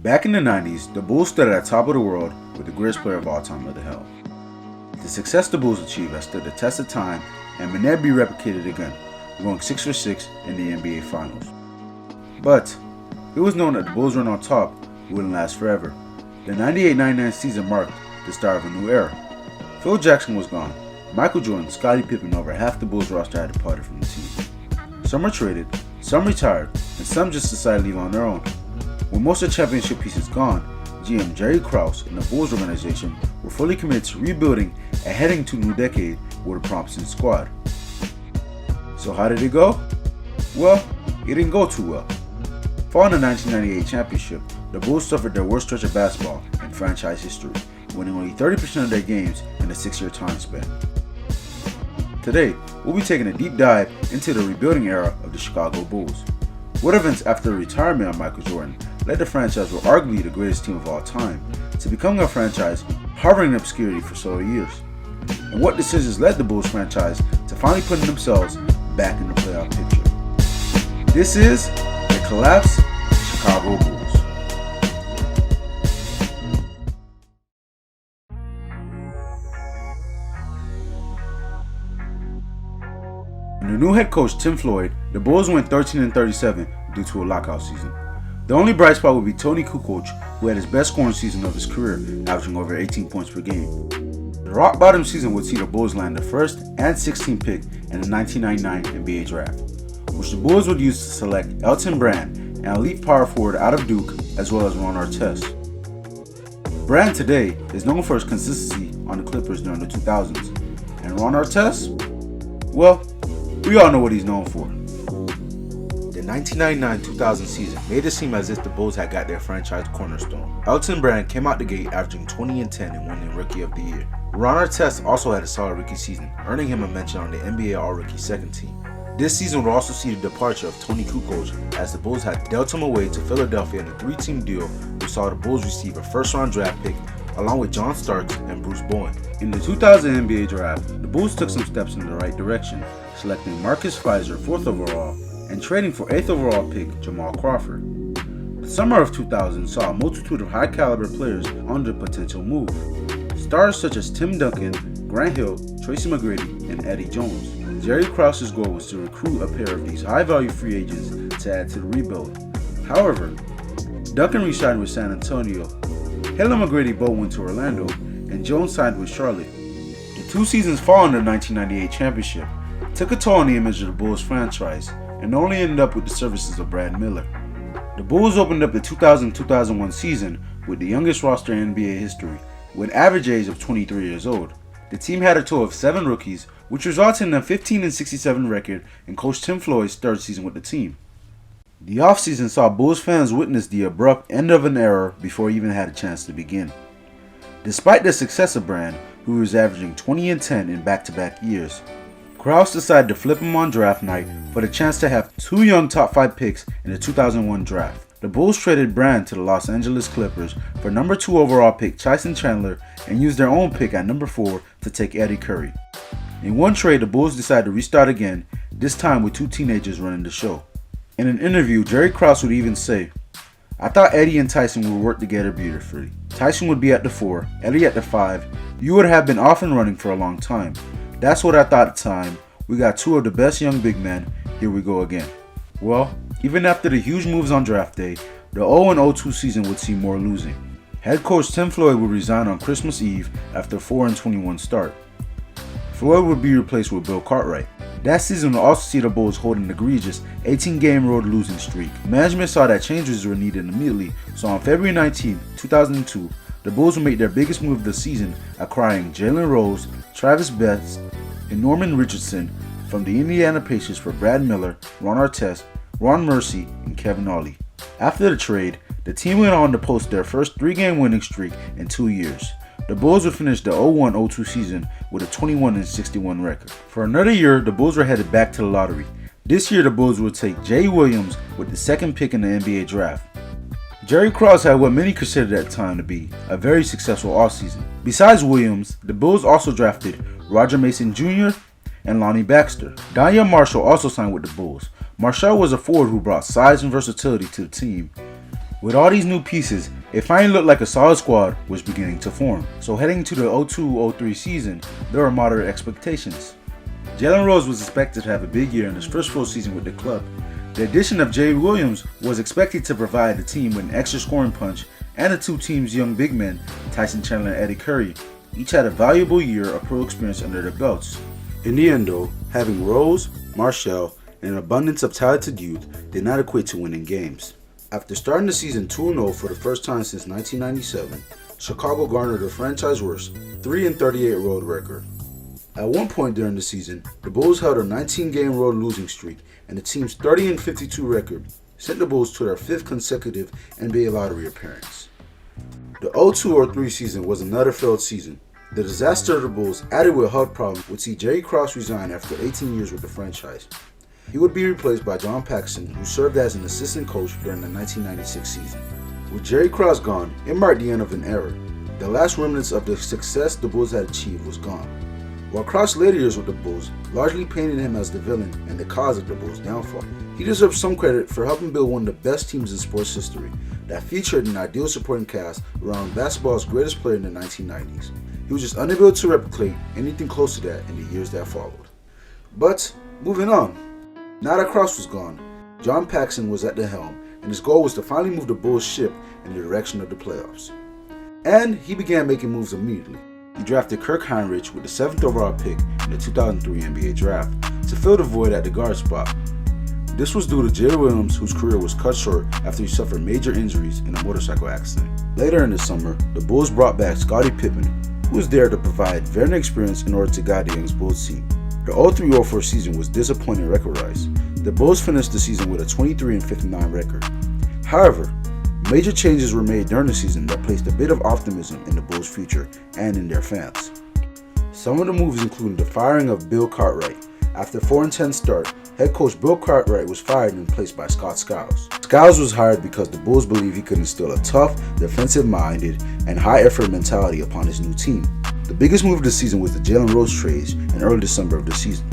Back in the 90s, the Bulls stood at the top of the world with the greatest player of all time at the helm. The success the Bulls achieved has stood the test of time and may never be replicated again, going 6 for 6 in the NBA Finals. But it was known that the Bulls' run on top wouldn't last forever. The 98-99 season marked the start of a new era. Phil Jackson was gone. Micheal Jordan, Scottie Pippen, and over half the Bulls roster had departed from the team. Some were traded, some retired, and some just decided to leave on their own. With most of the championship pieces gone, GM Jerry Krause and the Bulls organization were fully committed to rebuilding and heading to a new decade with a promising squad. So how did it go? Well, it didn't go too well. Following the 1998 championship, the Bulls suffered their worst stretch of basketball in franchise history, winning only 30% of their games in a 6-year time span. Today, we'll be taking a deep dive into the rebuilding era of the Chicago Bulls. What events after the retirement of Micheal Jordan led the franchise were arguably the greatest team of all time to becoming a franchise hovering in obscurity for several years? And what decisions led the Bulls franchise to finally putting themselves back in the playoff picture? This is the Collapse of the Chicago Bulls. Under new head coach Tim Floyd, the Bulls went 13-37 due to a lockout season. The only bright spot would be Tony Kukoc, who had his best scoring season of his career, averaging over 18 points per game. The rock bottom season would see the Bulls land the first and 16th pick in the 1999 NBA draft, which the Bulls would use to select Elton Brand, an elite power forward out of Duke, as well as Ron Artest. Brand today is known for his consistency on the Clippers during the 2000s, and Ron Artest? Well, we all know what he's known for. The 1999-2000 season made it seem as if the Bulls had got their franchise cornerstone. Elton Brand came out the gate averaging 20 and 10 and winning Rookie of the Year. Ron Artest also had a solid rookie season, earning him a mention on the NBA All-Rookie second team. This season would also see the departure of Tony Kukoc, as the Bulls had dealt him away to Philadelphia in a 3-team deal which saw the Bulls receive a first-round draft pick along with John Starks and Bruce Bowen. In the 2000 NBA draft, the Bulls took some steps in the right direction, selecting Marcus Fizer 4th overall and trading for 8th overall pick Jamal Crawford. The summer of 2000 saw a multitude of high-caliber players on the potential move. Stars such as Tim Duncan, Grant Hill, Tracy McGrady, and Eddie Jones. Jerry Krause's goal was to recruit a pair of these high-value free agents to add to the rebuild. However, Duncan re-signed with San Antonio, Hill and McGrady both went to Orlando, and Jones signed with Charlotte. The 2 seasons following the 1998 championship took a toll on the image of the Bulls franchise and only ended up with the services of Brad Miller. The Bulls opened up the 2000-2001 season with the youngest roster in NBA history, with an average age of 23 years old. The team had a total of 7 rookies, which resulted in a 15-67 record in Coach Tim Floyd's 3rd season with the team. The offseason saw Bulls fans witness the abrupt end of an era before it even had a chance to begin. Despite the success of Brand, who was averaging 20 and 10 in back-to-back years, Krause decided to flip him on draft night for the chance to have 2 young top 5 picks in the 2001 draft. The Bulls traded Brand to the Los Angeles Clippers for number 2 overall pick Tyson Chandler and used their own pick at number 4 to take Eddie Curry. In one trade, the Bulls decided to restart again, this time with 2 teenagers running the show. In an interview, Jerry Krause would even say, "I thought Eddie and Tyson would work together beautifully. Tyson would be at the 4, Eddie at the 5. You would have been off and running for a long time. That's what I thought at the time. We got 2 of the best young big men. Here we go again." Well, even after the huge moves on draft day, the 0-02 season would see more losing. Head coach Tim Floyd would resign on Christmas Eve after a 4-21 start. Floyd would be replaced with Bill Cartwright. That season would also see the Bulls hold an egregious 18-game road losing streak. Management saw that changes were needed immediately, so on February 19, 2002, the Bulls would make their biggest move of the season, acquiring Jalen Rose, Travis Betts, and Norman Richardson from the Indiana Pacers for Brad Miller, Ron Artest, Ron Mercy, and Kevin Ollie. After the trade, the team went on to post their first 3-game winning streak in 2 years. The Bulls would finish the 0-1-02 season with a 21-61 record. For another year, the Bulls were headed back to the lottery. This year, the Bulls would take Jay Williams with the 2nd pick in the NBA draft. Jerry Krause had what many considered at the time to be a very successful offseason. Besides Williams, the Bulls also drafted Roger Mason Jr. and Lonnie Baxter. Danya Marshall also signed with the Bulls. Marshall was a forward who brought size and versatility to the team. With all these new pieces, it finally looked like a solid squad was beginning to form. So heading into the 02-03 season, there were moderate expectations. Jalen Rose was expected to have a big year in his first full season with the club. The addition of Jay Williams was expected to provide the team with an extra scoring punch, and the two teams' young big men, Tyson Chandler and Eddie Curry, each had a valuable year of pro experience under their belts. In the end though, having Rose, Marshall, and an abundance of talented youth did not equate to winning games. After starting the season 2-0 for the first time since 1997, Chicago garnered a franchise-worst 3-38 road record. At one point during the season, the Bulls held a 19-game road losing streak, and the team's 30-52 record sent the Bulls to their fifth consecutive NBA lottery appearance. The 02-03 season was another failed season. The disaster of the Bulls, added with health problems, would see Jerry Krause resign after 18 years with the franchise. He would be replaced by John Paxson, who served as an assistant coach during the 1996 season. With Jerry Krause gone, it marked the end of an era. The last remnants of the success the Bulls had achieved was gone. While Krause's later years with the Bulls largely painted him as the villain and the cause of the Bulls' downfall, he deserves some credit for helping build one of the best teams in sports history that featured an ideal supporting cast around basketball's greatest player in the 1990s. He was just unable to replicate anything close to that in the years that followed. But, moving on. Now that Krause was gone, John Paxson was at the helm, and his goal was to finally move the Bulls' ship in the direction of the playoffs. And he began making moves immediately. He drafted Kirk Heinrich with the 7th overall pick in the 2003 NBA draft to fill the void at the guard spot. This was due to Jay Williams, whose career was cut short after he suffered major injuries in a motorcycle accident. Later in the summer, the Bulls brought back Scottie Pippen, who was there to provide veteran experience in order to guide the young Bulls team. The 03-04 season was disappointing record-wise. The Bulls finished the season with a 23-59 record. However, major changes were made during the season that placed a bit of optimism in the Bulls' future and in their fans. Some of the moves included the firing of Bill Cartwright. After a 4-10 start, head coach Bill Cartwright was fired and replaced by Scott Skiles. Skiles was hired because the Bulls believed he could instill a tough, defensive-minded, and high-effort mentality upon his new team. The biggest move of the season was the Jalen Rose trades in early December of the season.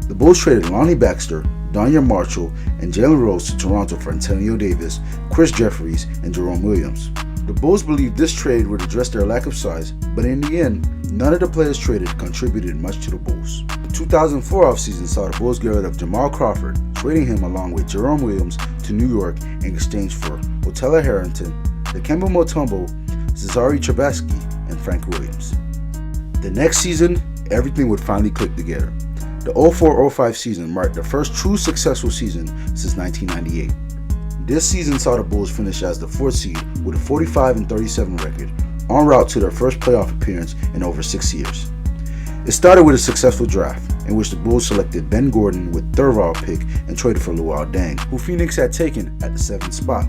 The Bulls traded Lonnie Baxter, Danya Marshall, and Jalen Rose to Toronto for Antonio Davis, Chris Jeffries, and Jerome Williams. The Bulls believed this trade would address their lack of size, but in the end, none of the players traded contributed much to the Bulls. The 2004 offseason saw the Bulls get rid of Jamal Crawford, trading him along with Jerome Williams to New York in exchange for Otella Harrington, Dikembe Mutombo, Cesare Trubisky, and Frank Williams. The next season, everything would finally click together. The 04-05 season marked the first true successful season since 1998. This season saw the Bulls finish as the 4th seed with a 45-37 record, en route to their first playoff appearance in over 6 years. It started with a successful draft, in which the Bulls selected Ben Gordon with 3rd overall pick and traded for Luol Deng, who Phoenix had taken at the 7th spot.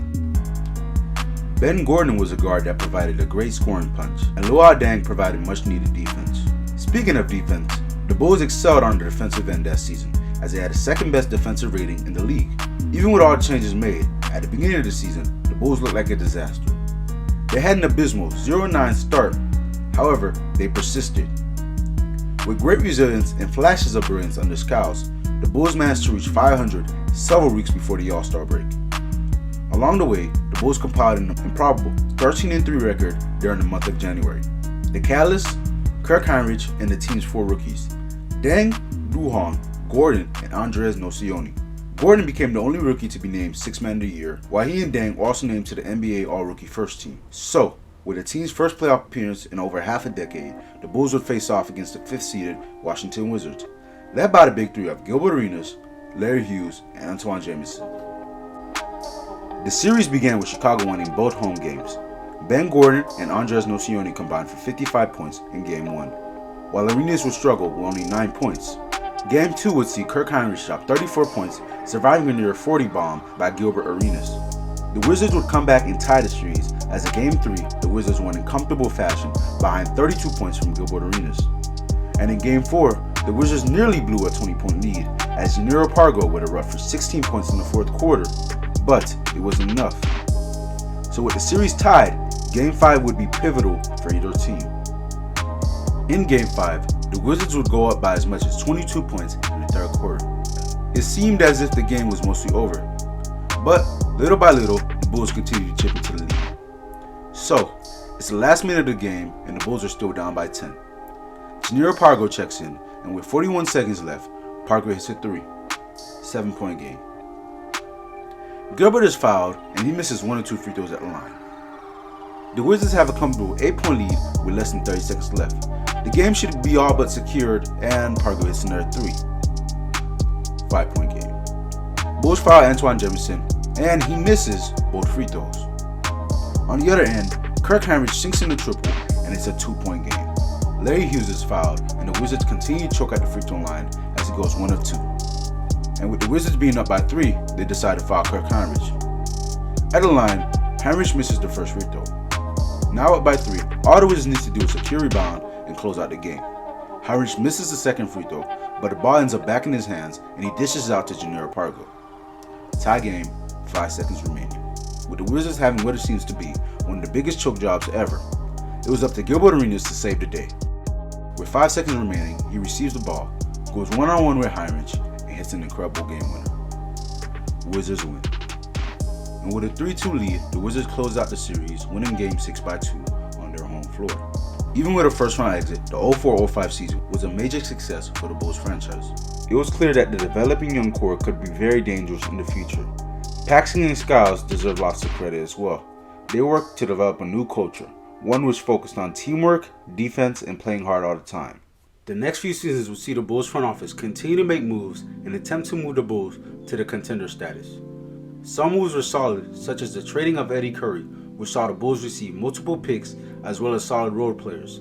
Ben Gordon was a guard that provided a great scoring punch, and Luol Deng provided much needed defense. Speaking of defense, the Bulls excelled on the defensive end that season, as they had the 2nd best defensive rating in the league. Even with all the changes made, at the beginning of the season, the Bulls looked like a disaster. They had an abysmal 0-9 start, however, they persisted. With great resilience and flashes of brilliance under Skiles, the Bulls managed to reach 500 several weeks before the All-Star break. Along the way, the Bulls compiled an improbable 13-3 record during the month of January. The catalyst? Kirk Heinrich and the team's 4 rookies, Deng, Duhon, Gordon, and Andres Nocioni. Gordon became the only rookie to be named 6th Man of the Year, while he and Deng also named to the NBA All-Rookie First Team. So, with the team's first playoff appearance in over half a decade, the Bulls would face off against the 5th-seeded Washington Wizards, led by the big three of Gilbert Arenas, Larry Hughes, and Antoine Jamison. The series began with Chicago winning both home games. Ben Gordon and Andres Nocioni combined for 55 points in Game 1, while Arenas would struggle with only 9 points. Game 2 would see Kirk Heinrich drop 34 points, surviving a near 40 bomb by Gilbert Arenas. The Wizards would come back and tie the series, as in Game 3, the Wizards won in comfortable fashion behind 32 points from Gilbert Arenas. And in Game 4, the Wizards nearly blew a 20-point lead, as Jannero Pargo would erupt for 16 points in the 4th quarter, but it wasn't enough. So with the series tied, Game 5 would be pivotal for either team. In Game 5, the Wizards would go up by as much as 22 points in the 3rd quarter. It seemed as if the game was mostly over, but little by little, the Bulls continue to chip into the lead. So, it's the last minute of the game and the Bulls are still down by 10. Junior Pargo checks in, and with 41 seconds left, Pargo hits a 3. 7-point game. Gilbert is fouled, and he misses 1 or 2 free throws at the line. The Wizards have a comfortable 8-point lead with less than 30 seconds left. The game should be all but secured, and Pargo hits another 3. 5-point game. Bulls foul Antoine Jefferson, and he misses both free throws. On the other end, Kirk Heinrich sinks in the triple, and it's a 2-point game. Larry Hughes is fouled, and the Wizards continue to choke at the free throw line as he goes 1 of 2. And with the Wizards being up by 3, they decide to foul Kirk Heinrich. At the line, Heinrich misses the first free throw. Now up by 3, all the Wizards need to do is secure rebound and close out the game. Heinrich misses the second free throw, but the ball ends up back in his hands and he dishes it out to Junior Pargo. Tie game, 5 seconds remaining. With the Wizards having what it seems to be one of the biggest choke jobs ever, it was up to Gilbert Arenas to save the day. With 5 seconds remaining, he receives the ball, goes one-on-one with Heinrich, and hits an incredible game winner. Wizards win. And with a 3-2 lead, the Wizards close out the series, winning Game 6 by 2 on their home floor. Even with a first-round exit, the 04-05 season was a major success for the Bulls franchise. It was clear that the developing young core could be very dangerous in the future. Paxson and Skiles deserve lots of credit as well. They worked to develop a new culture, one which focused on teamwork, defense, and playing hard all the time. The next few seasons will see the Bulls front office continue to make moves and attempt to move the Bulls to the contender status. Some moves were solid, such as the trading of Eddie Curry, which saw the Bulls receive multiple picks as well as solid role players.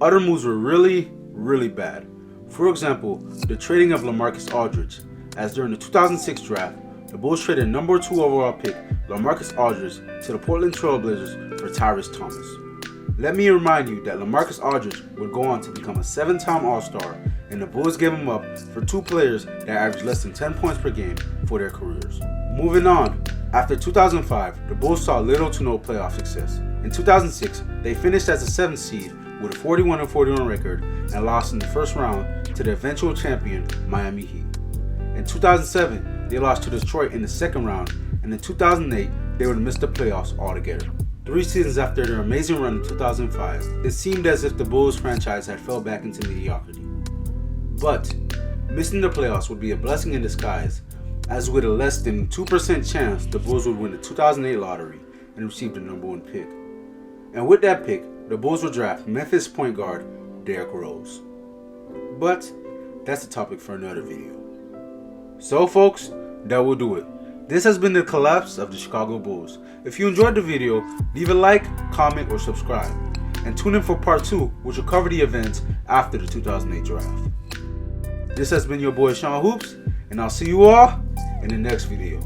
Other moves were really bad. For example, the trading of LaMarcus Aldridge, as during the 2006 draft, the Bulls traded number 2 overall pick LaMarcus Aldridge to the Portland Trail Blazers for Tyrese Thomas. Let me remind you that LaMarcus Aldridge would go on to become a 7-time All-Star, and the Bulls gave him up for 2 players that averaged less than 10 points per game for their careers. Moving on, after 2005, the Bulls saw little to no playoff success. In 2006, they finished as a 7th seed with a 41-41 record and lost in the first round to the eventual champion Miami Heat. In 2007, they lost to Detroit in the second round, and in 2008, they would miss the playoffs altogether. 3 seasons after their amazing run in 2005, it seemed as if the Bulls franchise had fell back into mediocrity. But missing the playoffs would be a blessing in disguise, as with a less than 2% chance the Bulls would win the 2008 lottery and receive the number 1 pick. And with that pick, the Bulls would draft Memphis point guard Derrick Rose. But that's a topic for another video. So folks, that will do it. This has been the collapse of the Chicago Bulls. If you enjoyed the video, leave a like, comment, or subscribe. And tune in for part 2, which will cover the events after the 2008 draft. This has been your boy Sean Hoops, and I'll see you all in the next video.